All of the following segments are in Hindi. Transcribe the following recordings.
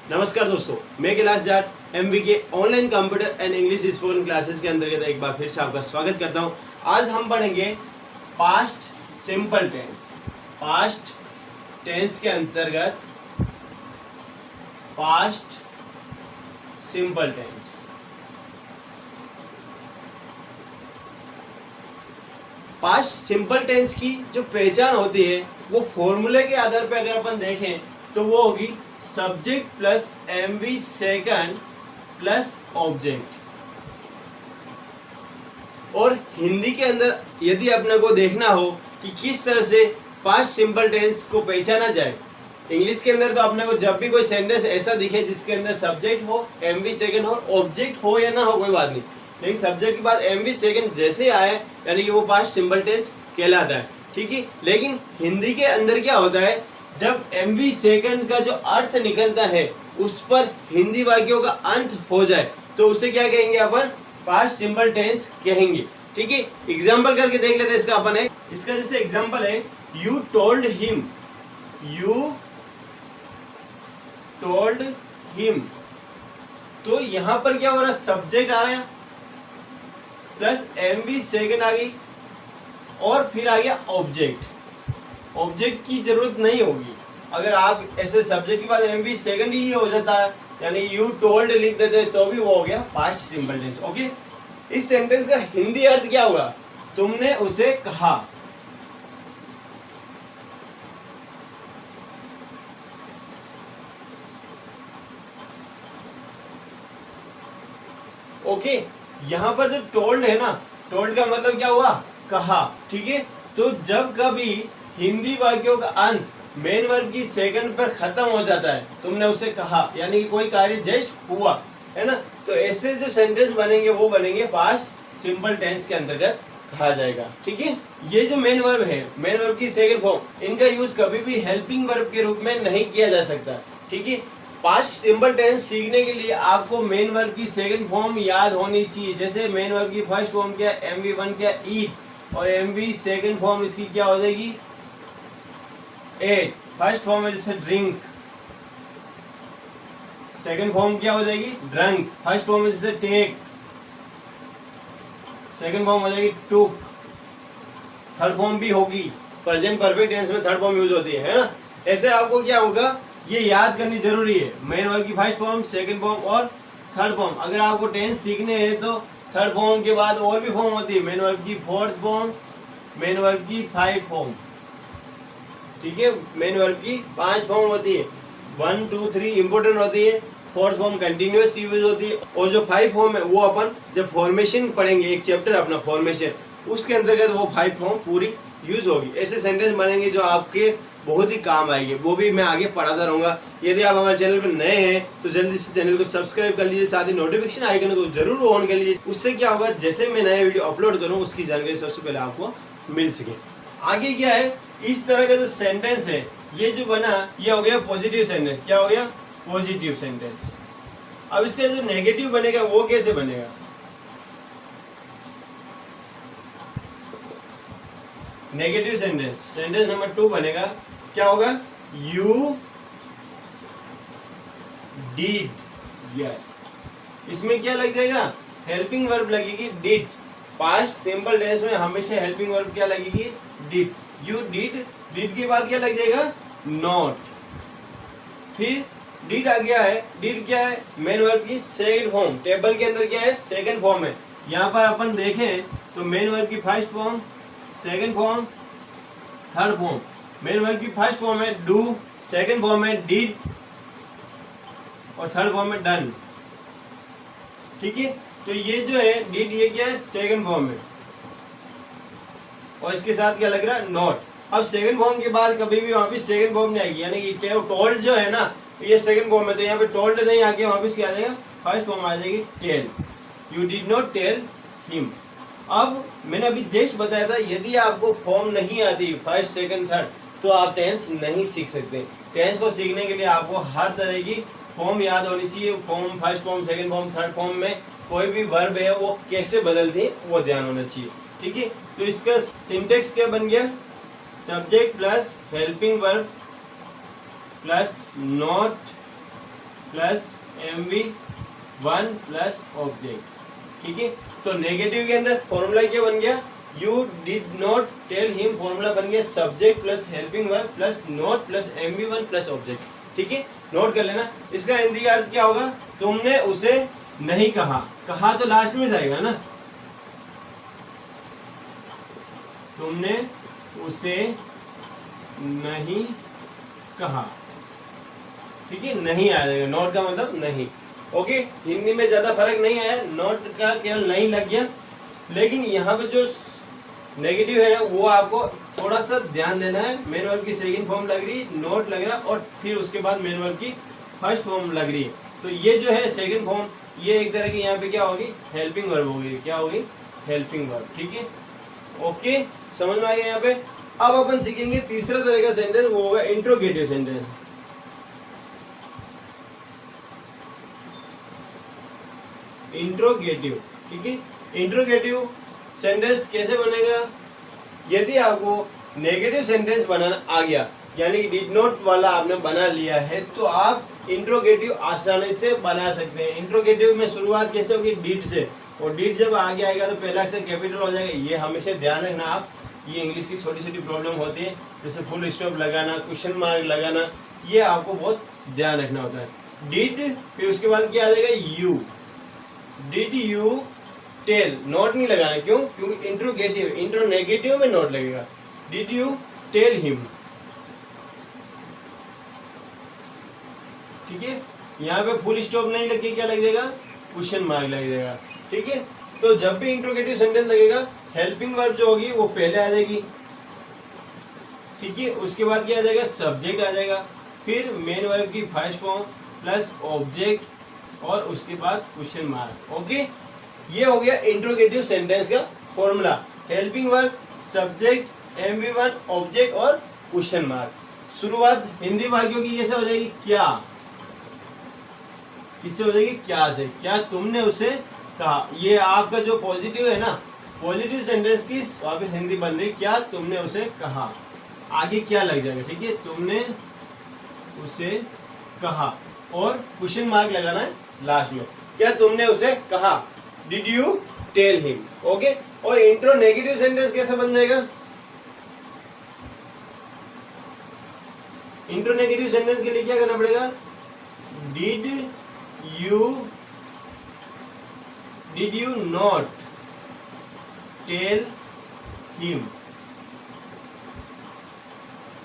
नमस्कार दोस्तों, मैं कैलाश जाट एमवी के online computer and English spoken classes के अंतर्गत एक बार फिर से आपका स्वागत करता हूं। आज हम पढ़ेंगे past simple tense. Past tense के अंतर्गत past simple tense. Past simple tense की जो पहचान होती है वो फॉर्मूले के आधार पर अगर अपन देखें तो वो होगी subject plus MV second plus object. और हिंदी के अंदर यदि अपने को देखना हो कि किस तरह से पास्ट सिंपल टेंस को पहचाना जाए, इंग्लिश के अंदर तो अपने को जब भी कोई सेंटेंस ऐसा दिखे जिसके अंदर सब्जेक्ट हो, एमवी सेकंड हो, ऑब्जेक्ट हो या ना हो कोई बात नहीं, लेकिन सब्जेक्ट के बाद एमवी सेकंड जैसे आए यानी कि वो पास्ट सिंपल टेंस कहलाता है। ठीक है, लेकिन हिंदी के अंदर क्या होता है, जब एमवी सेकंड का जो अर्थ निकलता है उस पर हिंदी वाक्यों का अंत हो जाए तो उसे क्या कहेंगे अपन, पास्ट सिंपल टेंस कहेंगे। ठीक है, एग्जांपल करके देख लेते हैं इसका अपन। है इसका जैसे एग्जांपल है you told him, you told him. तो यहां पर क्या हो रहा है, सब्जेक्ट आ गया प्लस एमवी सेकंड आ गई और फिर आ गया ऑब्जेक्ट। ऑब्जेक्ट की जरूरत नहीं होगी, अगर आप ऐसे सब्जेक्ट के बाद एमवी सेकंड ही हो जाता है यानी यू टोल्ड लिख देते तो भी वो हो गया पास्ट सिंपल टेंस। ओके, इस सेंटेंस का हिंदी अर्थ क्या होगा, तुमने उसे कहा। ओके, यहां पर जो टोल्ड है ना, टोल्ड का मतलब क्या हुआ, कहा। ठीक है, तो जब कभी हिंदी वाक्यों का अंत मेन वर्ब की सेकंड पर खत्म हो जाता है, तुमने उसे कहा यानी कि कोई कार्य जस्ट हुआ है ना, तो ऐसे जो सेंटेंस बनेंगे वो बनेंगे पास्ट सिंपल टेंस के अंतर्गत कहा जाएगा। ठीक है, ये जो मेन वर्ब है, मेन वर्ब की सेकंड फॉर्म, इनका यूज कभी भी हेल्पिंग वर्ब के रूप में नहीं किया जा सकता। ठीक है, पास्ट सिंपल टेंस सीखने के लिए आपको मेन वर्ब की सेकंड फॉर्म याद होनी चाहिए। जैसे मेन वर्ब की फर्स्ट फॉर्म क्या, MV1 क्या, ईट, और MV सेकंड फॉर्म इसकी क्या हो जाएगी, एट। फर्स्ट फॉर्म है जैसे ड्रिंक, सेकंड फॉर्म क्या हो जाएगी, ड्रंक। फर्स्ट फॉर्म है जैसे टेक, सेकंड फॉर्म हो जाएगी टुक। थर्ड फॉर्म भी होगी, प्रेजेंट परफेक्ट टेंस में थर्ड फॉर्म यूज होती है ना। ऐसे आपको क्या होगा, ये याद करनी जरूरी है, मेन वर्ब की फर्स्ट फॉर्म, सेकंड फॉर्म और थर्ड फॉर्म। अगर आपको टेंस सीखने हैं तो थर्ड फॉर्म के बाद और भी फॉर्म होती है, मेन वर्ब की फोर्थ फॉर्म, मेन वर्ब की 5 फॉर्म। ठीक है, मेन वर्ब की 5 फॉर्म होती है, 1 2 3 इंपोर्टेंट होती है, फोर्थ फॉर्म कंटिन्यूअस यूज होती है, और जो 5 फॉर्म है वो अपन जब फॉर्मेशन पढ़ेंगे, एक चैप्टर अपना फॉर्मेशन, उसके अंतर्गत वो 5 फॉर्म पूरी यूज होगी। ऐसे सेंटेंस बनेंगे जो आपके बहुत ही काम आएंगे, वो भी मैं आगे पढ़ाता रहूंगा। यदि आप हमारे चैनल पर नए हैं तो जल्दी से चैनल को सब्सक्राइब कर लीजिए, साथ ही नोटिफिकेशन आइकन को जरूर ऑन कर लीजिए। उससे क्या होगा, जैसे मैं नया वीडियो अपलोड करूँ उसकी जानकारी सबसे पहले आपको मिल सके। आगे क्या है, इस तरह का जो सेंटेंस है ये जो बना, ये हो गया पॉजिटिव सेंटेंस। क्या हो गया, पॉजिटिव सेंटेंस। अब इसका जो नेगेटिव बनेगा वो कैसे बनेगा, नेगेटिव सेंटेंस, सेंटेंस नंबर 2 बनेगा, क्या होगा, यू डिड, यस। इसमें क्या लग जाएगा, हेल्पिंग वर्ब लगेगी, डिड। पास्ट सिंपल टेंस में हमेशा हेल्पिंग वर्ब क्या लगेगी, डिड। यू डिड, डिड के बाद क्या लग जाएगा, नॉट। फिर डिड आ गया है, डिड क्या है, मेन वर्ब की सेकंड फॉर्म, टेबल के अंदर क्या है, सेकंड फॉर्म है। यहाँ पर अपन देखें तो मेन वर्ब की first form, second form, third form. Main verb की फर्स्ट फॉर्म है डू, सेकंड फॉर्म है डिड और थर्ड फॉर्म है डन। ठीक है, तो ये जो है डिड, ये क्या है, सेकंड फॉर्म है, और इसके साथ क्या लग रहा है, नॉट। अब सेकंड फॉर्म के बाद कभी भी वहां पे सेकंड फॉर्म नहीं आएगी, यानी कि टोल्ड जो है ना, ये सेकंड फॉर्म है, तो यहाँ पे टोल्ड नहीं आके वापस क्या आ जाएगा, फर्स्ट फॉर्म आ जाएगी, tell. You did not tell him. अब मैंने अभी जस्ट बताया था, यदि आपको फॉर्म नहीं आती फर्स्ट सेकंड थर्ड तो आप टेंस नहीं सीख सकते। टेंस को सीखने के लिए आपको हर तरह की फॉर्म याद होनी चाहिए। Form, first form, second form, third form में कोई भी वर्ब है वो कैसे बदलते हैं वो ध्यान होना चाहिए। ठीक है, तो इसका सिंटेक्स क्या बन गया, subject plus helping verb plus not plus MV1 plus object. ठीक है, तो नेगेटिव के अंदर फॉर्मूला क्या बन गया, you did not tell him, formula बन गया subject plus helping verb plus not plus MV1 plus object. ठीक है, नोट कर लेना। इसका हिंदी का अर्थ क्या होगा, तुमने उसे नहीं कहा, कहा तो लास्ट में जाएगा ना, तुमने उसे नहीं कहा। ठीक है, नहीं आ जाएगा, नॉट का मतलब नहीं। ओके, हिंदी में ज्यादा फर्क नहीं आया, नॉट का केवल नहीं लग गया, लेकिन यहाँ पे जो नेगेटिव है ना वो आपको थोड़ा सा ध्यान देना है। मेन वर्ब की सेकंड फॉर्म लग रही, नॉट लग रहा, और फिर उसके बाद मेन वर्ब की फर्स्ट फॉर्म लग रही है। तो ये जो है सेकंड फॉर्म, ये एक तरह की यहाँ पे क्या होगी, हेल्पिंग वर्ब होगी। क्या होगी, हेल्पिंग वर्ब। ठीक है, ओके, समझ में आ गया यहाँ पे। अब अपन सीखेंगे तीसरा तरह का सेंटेंस, वो होगा इंट्रोगेटिव सेंटेंस। इंट्रोगेटिव, ठीक है, इंट्रोगेटिव सेंटेंस कैसे बनेगा, यदि आपको नेगेटिव सेंटेंस बनाना आ गया, यानी डिड नॉट वाला आपने बना लिया है, तो आप इंट्रोगेटिव आसानी से बना सकते हैं। इंट्रोगेटिव में शुरुआत कैसे होगी, डिड से, और डिड जब आगे आएगा तो पहला अक्षर कैपिटल हो जाएगा। ये हमेशा ध्यान रखना आप, ये इंग्लिश की छोटी छोटी प्रॉब्लम होती है, जैसे फुल स्टॉप लगाना, क्वेश्चन मार्क लगाना, ये आपको बहुत ध्यान रखना होता है। डिड, फिर उसके बाद क्या आ जाएगा, you, did you tell, not नहीं लगाना, क्यों, क्योंकि इंट्रोगेटिव, इंट्रो नेगेटिव में नॉट लगेगा। डिड यू टेल हिम, ठीक है, यहाँ पे फुल स्टॉप नहीं लगे, क्या लग जाएगा, क्वेश्चन मार्क लग जाएगा। ठीक है, तो जब भी इंट्रोगेटिव सेंटेंस लगेगा, हेल्पिंग वर्ब जो होगी वो पहले आ जाएगी। ठीक है, उसके बाद क्या आ जाएगा, सब्जेक्ट आ जाएगा, फिर मेन वर्ब की फर्स्ट फॉर्म प्लस ऑब्जेक्ट, और उसके बाद क्वेश्चन मार्क। ओके, ये हो गया इंट्रोगेटिव सेंटेंस का formula, helping verb, subject, MV1, object और क्वेश्चन मार्क। शुरुआत हिंदी वाक्यों की कैसे हो जाएगी, क्या, किससे हो जाएगी, क्या से, क्या तुमने उसे कहा। ये आपका जो पॉजिटिव है ना, पॉजिटिव सेंटेंस की वापस हिंदी बन रही, क्या तुमने उसे कहा, आगे क्या लग जाएगा। ठीक है, तुमने उसे कहा, और क्वेश्चन मार्क लगाना है लास्ट में, क्या तुमने उसे कहा, did you tell him. Okay, और इंट्रो नेगेटिव सेंटेंस कैसे बन जाएगा, इंट्रो नेगेटिव सेंटेंस के लिए क्या करना पड़ेगा, did you not tell him.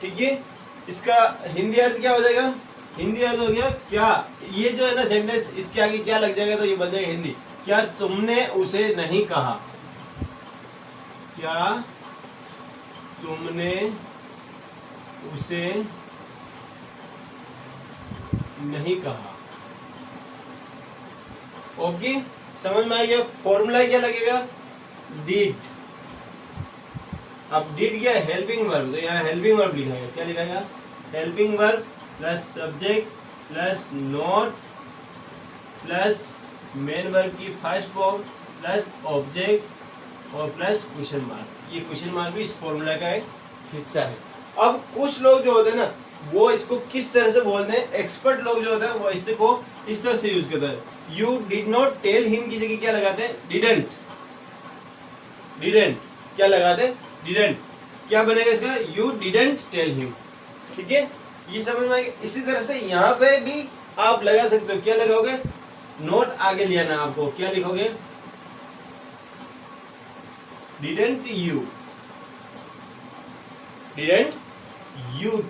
ठीक है, इसका हिंदी अर्थ क्या हो जाएगा, हिंदी अर्थ हो गया क्या, ये जो है ना सेंटेंस, इसके आगे क्या लग जाएगा, तो ये बन जाएगा हिंदी, क्या तुमने उसे नहीं कहा, क्या तुमने उसे नहीं कहा। ओके, समझ में आ गया। फॉर्मूला क्या लगेगा, डिड, अब डिड क्या है, हेल्पिंग वर्ब, तो यहाँ हेल्पिंग वर्ब लिखा है, क्या लिखा है, helping verb plus subject plus not plus main verb की फर्स्ट फॉर्म प्लस ऑब्जेक्ट और प्लस क्वेश्चन मार्क। ये क्वेश्चन मार्क भी इस फॉर्मूला का एक हिस्सा है। अब कुछ लोग जो होते हैं ना, वो इसको किस तरह से बोलते हैं, एक्सपर्ट लोग जो होते हैं वो इसको इस तरह से यूज करते हैं। You did not tell him की जगह क्या लगाते हैं, डिडंट, डिडंट क्या लगाते हैं, डिडंट, क्या बनेगा इसका, यू डिडंट टेल हिम। ठीक है, ये समझ में आ गया। इसी तरह से यहाँ पे भी आप लगा सकते हो, क्या लगाओगे, नोट आगे लिया ना आपको, क्या लिखोगे, डिडंट यू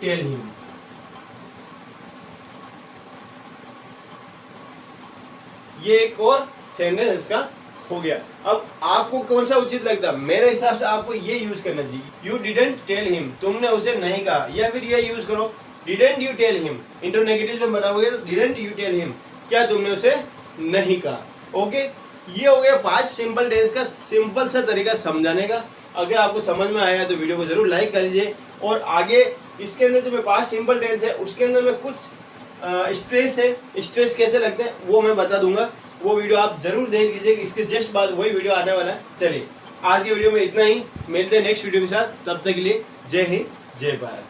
टेल हिम। ये एक और सेंटेंस इसका हो गया। अब आपको कौन सा उचित लगता है, मेरे हिसाब से आपको ये यूज करना चाहिए, यू डिडंट टेल हिम, तुमने उसे नहीं कहा, या फिर ये यूज करो, डिडंट यू टेल हिम, इंट्रोनेगेटिव जब बनाओगे तो डिडंट यू टेल हिम, क्या तुमने उसे नहीं कहा। ओके, ये हो गया 5 सिंपल टेंस का सिंपल सा तरीका समझाने का। अगर आपको समझ में आया तो वीडियो को जरूर लाइक कर लीजिए, और आगे इसके अंदर जो मैं 5 सिंपल टेंस है उसके अंदर मैं कुछ स्ट्रेस है, स्ट्रेस कैसे लगते हैं वो मैं बता दूंगा, वो वीडियो आप जरूर देख लीजिए, इसके जस्ट बाद वही वीडियो आने वाला है। चलिए आज के वीडियो में इतना ही, मिलते हैं नेक्स्ट वीडियो के साथ, तब तक के लिए जय हिंद जय भारत।